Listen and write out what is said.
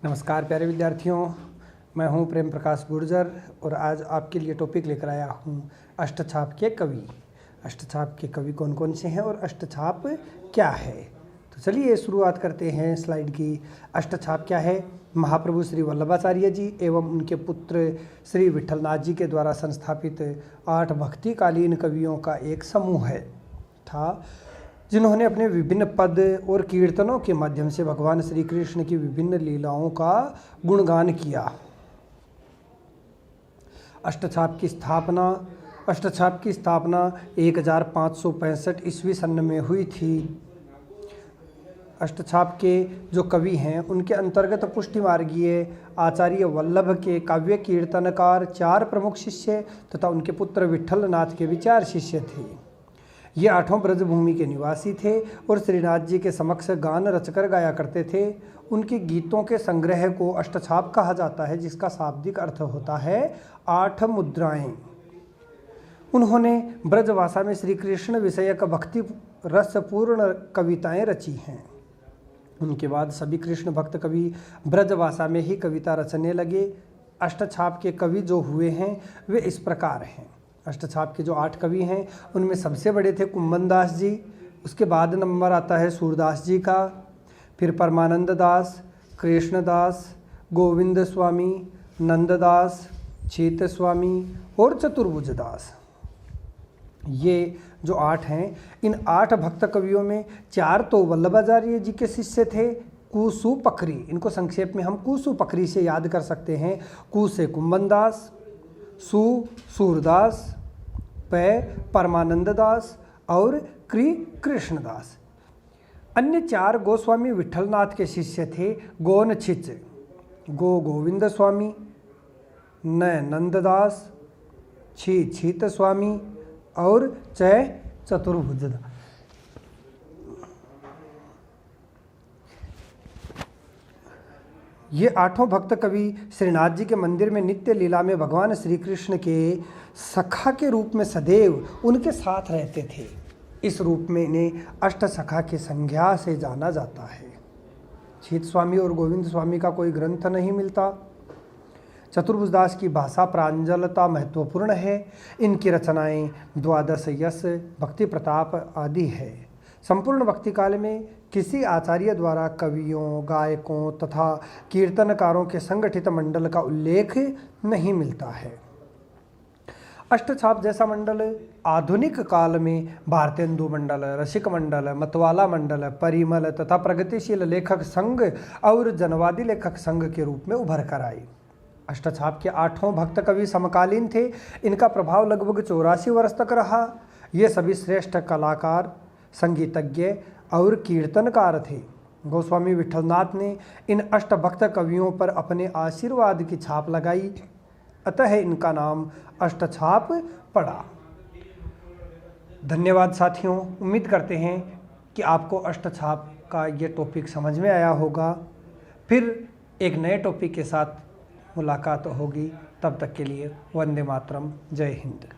नमस्कार प्यारे विद्यार्थियों, मैं हूं प्रेम प्रकाश गुर्जर और आज आपके लिए टॉपिक लेकर आया हूं अष्टछाप के कवि। अष्टछाप के कवि कौन कौन से हैं और अष्टछाप क्या है। तो चलिए शुरुआत करते हैं स्लाइड की। अष्टछाप क्या है? महाप्रभु श्री वल्लभाचार्य जी एवं उनके पुत्र श्री विठलनाथ जी के द्वारा संस्थापित 8 भक्तिकालीन कवियों का एक समूह था, जिन्होंने अपने विभिन्न पद और कीर्तनों के माध्यम से भगवान श्री कृष्ण की विभिन्न लीलाओं का गुणगान किया। अष्टछाप की स्थापना 1565 ईस्वी सन में हुई थी। अष्टछाप के जो कवि हैं उनके अंतर्गत पुष्टिमार्गीय आचार्य वल्लभ के काव्य कीर्तनकार 4 प्रमुख शिष्य तथा उनके पुत्र विठलनाथ के भी 4 शिष्य थे। ये 8 ब्रजभूमि के निवासी थे और श्रीनाथ जी के समक्ष गान रचकर गाया करते थे। उनके गीतों के संग्रह को अष्टछाप कहा जाता है, जिसका शाब्दिक अर्थ होता है 8 मुद्राएं। उन्होंने ब्रजभाषा में श्री कृष्ण विषयक भक्ति रसपूर्ण कविताएं रची हैं। उनके बाद सभी कृष्ण भक्त कवि ब्रजभाषा में ही कविता रचने लगे। अष्टछाप के कवि जो हुए हैं वे इस प्रकार हैं। अष्टछाप के जो 8 कवि हैं उनमें सबसे बड़े थे कुम्मन दास जी, उसके बाद नंबर आता है सूरदास जी का, फिर परमानंद दास, कृष्णदास, गोविंद स्वामी, नंददास, चेत स्वामी और चतुर्भुज दास। ये जो 8 हैं, इन 8 भक्त कवियों में 4 तो वल्लभाचार्य जी के शिष्य थे, कुसु पकरी। इनको संक्षेप में हम कुसु पकरी से याद कर सकते हैं। कु से कुम्मन दास, सूरदास, परमानंद दास और कृष्णदास। अन्य 4 गोस्वामी विठलनाथ के शिष्य थे। गोन छिच, गोविंद स्वामी, नंददास, छीत स्वामी और चतुर्भुज दास। ये 8 भक्त कवि श्रीनाथ जी के मंदिर में नित्य लीला में भगवान श्री कृष्ण के सखा के रूप में सदैव उनके साथ रहते थे। इस रूप में इन्हें अष्ट सखा की संज्ञा से जाना जाता है। छीत स्वामी और गोविंद स्वामी का कोई ग्रंथ नहीं मिलता। चतुर्भुज दास की भाषा प्रांजलता महत्वपूर्ण है। इनकी रचनाएं द्वादश यश, भक्ति प्रताप आदि है। संपूर्ण भक्ति काल में किसी आचार्य द्वारा कवियों, गायकों तथा कीर्तनकारों के संगठित मंडल का उल्लेख नहीं मिलता है। अष्टछाप जैसा मंडल आधुनिक काल में भारतेंदु मंडल, रसिक मंडल, मतवाला मंडल, परिमल तथा प्रगतिशील लेखक संघ और जनवादी लेखक संघ के रूप में उभर कर आई। अष्टछाप के 8 भक्त कवि समकालीन थे। इनका प्रभाव लगभग 84 वर्ष तक रहा। ये सभी श्रेष्ठ कलाकार, संगीतज्ञ और कीर्तनकार थे। गोस्वामी विठलनाथ ने इन अष्टभक्त कवियों पर अपने आशीर्वाद की छाप लगाई, अतः इनका नाम अष्टछाप पड़ा। धन्यवाद साथियों, उम्मीद करते हैं कि आपको अष्टछाप का ये टॉपिक समझ में आया होगा। फिर एक नए टॉपिक के साथ मुलाकात होगी। तब तक के लिए वंदे मातरम, जय हिंद।